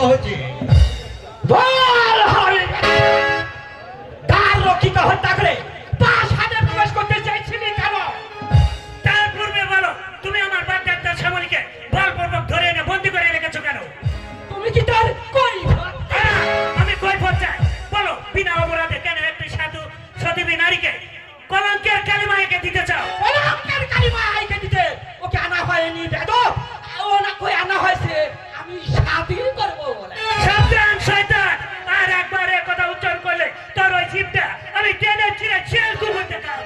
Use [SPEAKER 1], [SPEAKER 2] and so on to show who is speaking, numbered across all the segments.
[SPEAKER 1] দেওয়া হয়েছে।
[SPEAKER 2] দ্বার রক্ষিত হত্যা করে প্রাসাদে প্রবেশ করতে চাইছিলি কেন?
[SPEAKER 3] তার পূর্বে বলো, তুমি আমার বাগদত্তা শ্যামলীকে বলপূর্বক ধরে এনে বন্দি করে রেখেছো কেন?
[SPEAKER 2] তুমি কি তার কই?
[SPEAKER 3] আমি কৈফিয়ত চাই। বলো, বিনা অপরাধে কেন একটি সাধু সতীবী নারীকে কলঙ্কের কালিমা এঁকে দিতে চাও?
[SPEAKER 2] কলঙ্কের কালিমা এঁকে দিতে ওকে আনা হয়নি বেদব, ও না কই আনা হয়েছে আমি স্বাধীন করবো বলে।
[SPEAKER 3] সাবধান শয়তান, আর একবার এ কথা উচ্চারণ করলে তোর ওই জিভটা আমি টেনে ছিঁড়ে ছেল করতে চাও।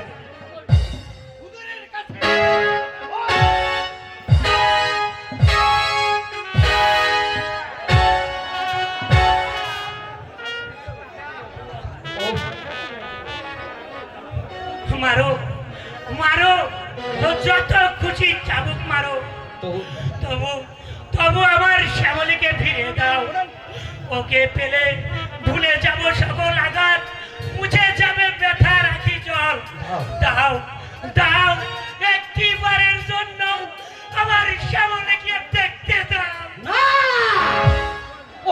[SPEAKER 3] মারো মারো, তো যত খুশি চাবুক মারো, তবু তবু আমার শ্যামলীকে ফিরে দাও। ওকে পেলে ভুলে যাব সকল আঘাত, মুছে যাবে ব্যথা রাখি জল। দাও দাও, একটিবারের জন্য আমার শ্যামলীকে দেখতে দাও।
[SPEAKER 2] না,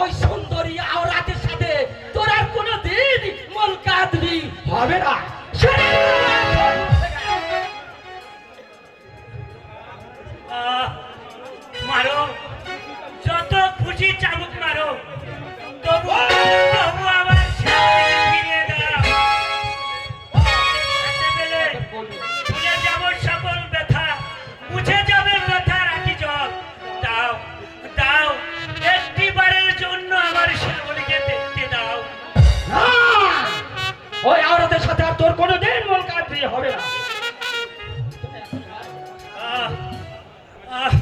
[SPEAKER 2] ওই সুন্দরী আওরাতের সাথে তোর আর কোনোদিন মুলাকাত হবে না।
[SPEAKER 3] মারো, যত খুশি চাবুক মারো, তবু তবু আমার শ্যামলীকে ফিরিয়ে দাও। কাছে পেলে ভুলে যাব সকল ব্যথা, মুছে যাবে ব্যথা রাখি জল। দাও দাও, একটিবারের জন্য আমার শ্যামলীকে দেখতে দাও।
[SPEAKER 2] না, ওই আওরাতের সাথে আর তোর কোনোদিন মুলাকাত হবে না।
[SPEAKER 3] আহ আহ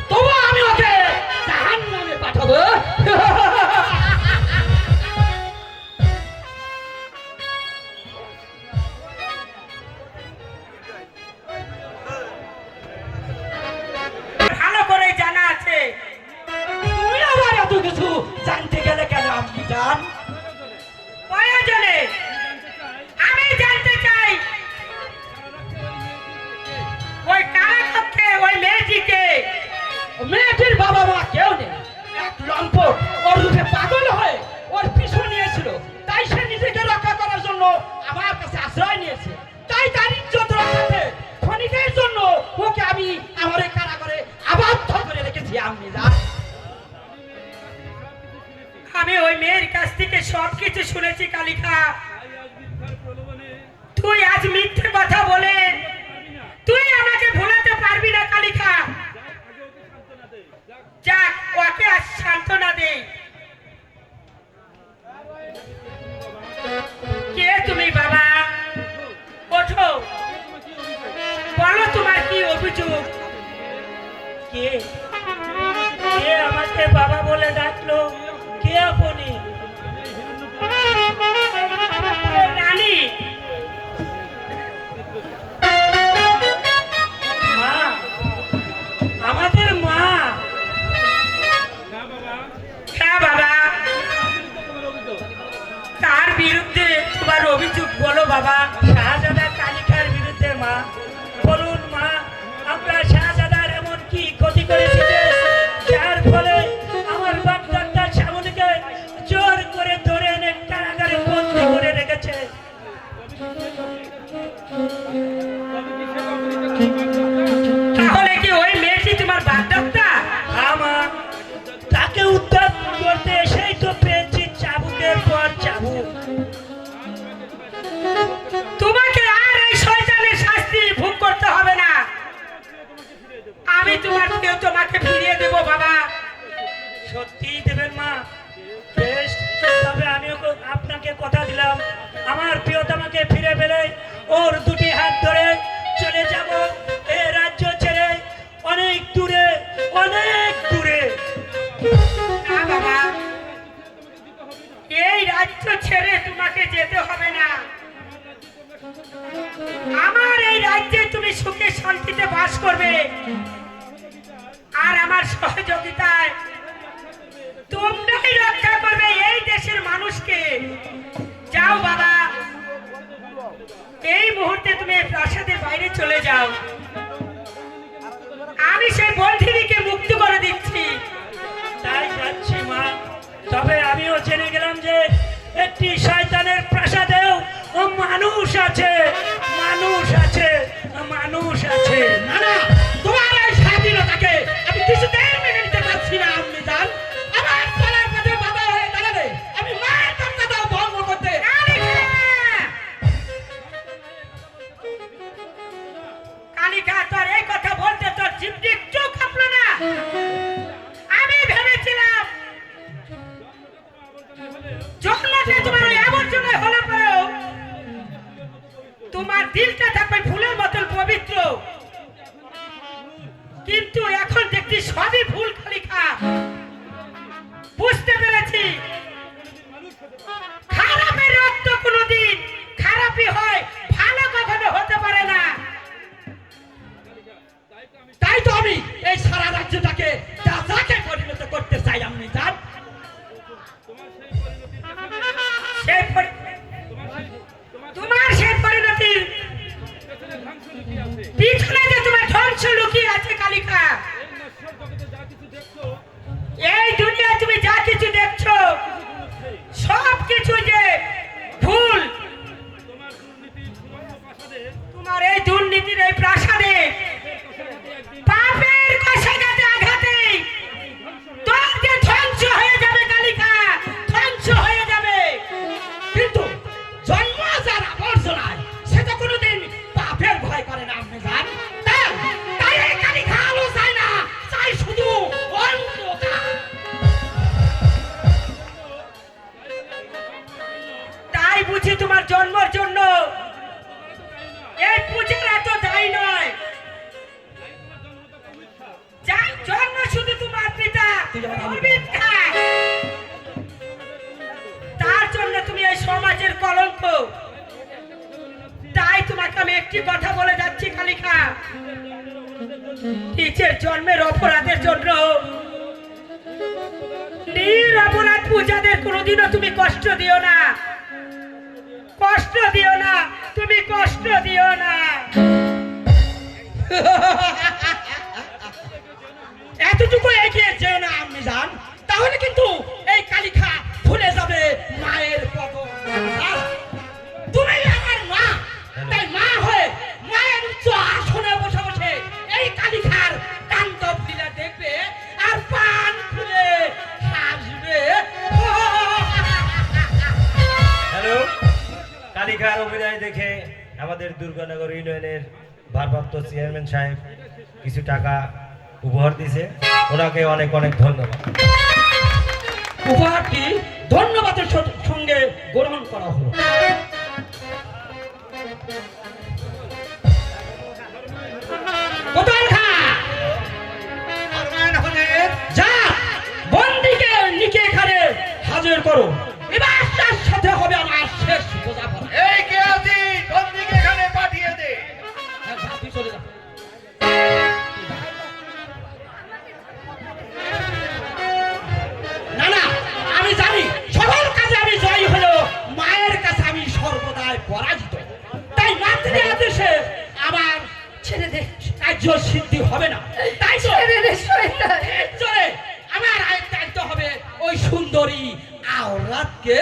[SPEAKER 2] তবু আমি ওকে জাহান্নামে পাঠাবো।
[SPEAKER 3] ভালো করে জানা আছে।
[SPEAKER 2] তুমি আবার এত কিছু জানতে গেলে কেন? আপনি জান
[SPEAKER 3] প্রয়োজনে আমি জানতে চাই, ওই কারাকক্ষে ওই মেয়েটিকে।
[SPEAKER 2] মেয়েটির বাবা মা কেউ নেই, এক লম্পট ওর রূপে পাগল হয়ে ওর পিছু নিয়েছিল, তাই সে নিজেকে রক্ষা করার জন্য আমার কাছে আশ্রয় নিয়েছে। তাই তার ইজ্জত রক্ষাতে ক্ষণিকের জন্য ওকে আমি আমার এই কারাগারে আবদ্ধ করে রেখেছি। আপনি জান
[SPEAKER 3] আমি ওই মেয়ের কাছ থেকে সবকিছু শুনেছি কালিকা। তুই আজ মিথ্যে কথা বলে তুই আমাকে ভোলাতে পারবি না কালিকা। যাক, ওকে আজ সান্ত্বনা দে। কে তুমি বাবা? ওঠো, বলো তোমার কি অভিযোগ। কে কে আমাকে বাবা বলে ডাকলো? কে আপনি? রানী, মা, আমাদের মা। হ্যাঁ বাবা, তার বিরুদ্ধে তোমার অভিযোগ বলো বাবা। শাহজাদা কালিকার বিরুদ্ধে মা। বলুন মা, আমরা শাহজাদার এমন কি ক্ষতি করেছি যে যার ফলে আমার বাগদত্তা শ্যামলীকে জোর করে ধরে এনে কারাগারে বন্দী করে রেখেছে? তাহলে কি ওই মেয়েটি তোমার বাগদত্তা? হ্যাঁ মা, তাকে উদ্ধার করতে এসেই তো পেয়েছি চাবুকের পর চাবুক। তোমাকে আর এই শয়তানের শাস্তি ভোগ করতে হবে না। আমি তোমাকে ফিরিয়ে দেব বাবা। সত্যিই দেবেন মা? বেশ, তবে আমিও আপনাকে কথা দিলাম, আমার প্রিয়তমাকে ফিরে পেলে ওর দুটি হাত ধরে চলে যাব এ রাজ্য ছেড়ে অনেক দূরে, অনেক দূরে। না বাবা, এই রাজ্য ছেড়ে তোমাকে যেতে হবে না। আমার এই রাজ্যে তুমি সুখে শান্তিতে বাস করবে, আর আমার সহযোগিতায় তোমরাই রক্ষা করবে এই দেশের মানুষকে। যাও বাবা, এই মুহূর্তে তুমি এই প্রাসাদের বাইরে চলে যাও। আমি সেই বন্ধিনীকে মুক্ত করে দিচ্ছি।
[SPEAKER 2] তাই যাচ্ছি মা। তবে আমিও জেনে গেলাম যে একটি শয়তানের প্রাসাদেও মানুষ আছে, মানুষ আছে, মানুষ আছে। না না, তোমার এই স্বাধীনতাকে আমি কিছুতেই মেনে নিতে পারছি না আম্মি জান। আমার চলার পথে বাধা হয়ে দাঁড়াবে। আমি মায়ের মর্যাদাও ভঙ্গ করতে।
[SPEAKER 3] কালিকা, তোর এই কথা বলতে তোর জিভটি একটু কাঁপলো না? আমি ভেবেছিলাম জন্মতে তোমার ওই আবর্জনায় হলে পরেও তোমার দিলটা থাকবে ফুলের মতন পবিত্র, কিন্তু এখন দেখছি সবই ভুল। কালিকা, বুঝতে পেরেছি খারাপের রক্ত কোনোদিন খারাপই হয়, ভালো কখনো হতে পারে না।
[SPEAKER 2] তাই তো আমি এই সারা রাজ্যটাকে যাকে পরিণত করতে চাই আম্মি জান।
[SPEAKER 3] তোমার সেই পরিণতির পিছনে যে তোমার ধ্বংস লুকিয়ে আছে কালিকা। এই দুনিয়ায় তুমি যা কিছু দেখছো সব কিছু যে ভুল। তোমার এই দুর্নীতির এই প্রাসাদে পাপের কষাঘাতে আঘাতে তোর যে ধ্বংস হয়ে যাবে কালিকা, ধ্বংস হয়ে যাবে।
[SPEAKER 2] কিন্তু জন্ম যার আবর্জনায় সে তো কোনোদিন পাপের ভয় করে না আম্মি জান। তাই এই কালিকা আলো চাই না, চাই শুধু অন্ধকার।
[SPEAKER 3] তাই বুঝি তোমার জন্মের জন্য এই পূজার এত দায়ী নয়। যার জন্ম শুধু তোমার পিতা অরবিন্দ খান, তার জন্য তুমি এই সমাজের কলঙ্ক। তাই তোমাকে আমি একটি কথা বলে যাচ্ছি কালিকা, নিজের জন্মের অপরাধের জন্য নিরপরাধ পূজাদের কোনোদিনও তুমি কষ্ট দিও না, কষ্ট দিও না, তুমি কষ্ট দিও না।
[SPEAKER 2] এতটুকু এগিয়ে যেও না আম্মি জান, তাহলে কিন্তু এই কালিকা ভুলে যাবে মায়ের পদ। তুমি আমার মা, তাই মা হয়ে মায়ের উচ্চ আসনে বসে বসে এই কালিকার তাণ্ডব লীলা দেখবে আর পান খুলে হাসবে।
[SPEAKER 1] হ্যালো, কালিকার অভিনয় দেখে আমাদের দুর্গানগর ইউনিয়নের ভারপ্রাপ্ত চেয়ারম্যান সাহেব কিছু টাকা উপহার দিয়েছে, ওনাকে অনেক অনেক ধন্যবাদ।
[SPEAKER 2] উপহারটি ধন্যবাদের সঙ্গে গ্রহণ করা হলো। কোথায় খা? যা, বন্দীকে নিকে এখানে হাজির করো। এবার তার সাথে হবে আমার শেষ বোঝাপড়া।
[SPEAKER 4] এই কে আছি, বন্দীকে এখানে পাঠিয়ে দে।
[SPEAKER 2] হ্যাঁ, যা, তুই চলে যা। না না, আমি জানি সকল কাজে আমি জয়ী হলেও মায়ের কাছে আমি সর্বদাই পরাজিত। তাই মাতৃ আদেশে আমার
[SPEAKER 5] ছেড়ে দে,
[SPEAKER 2] কার্য সিদ্ধি হবে না। তাই তো
[SPEAKER 5] ছেড়ে দে শয়তান।
[SPEAKER 2] এর জোরে আমার আয়ের দায়িত্ব হবে ওই সুন্দরী আওরাতকে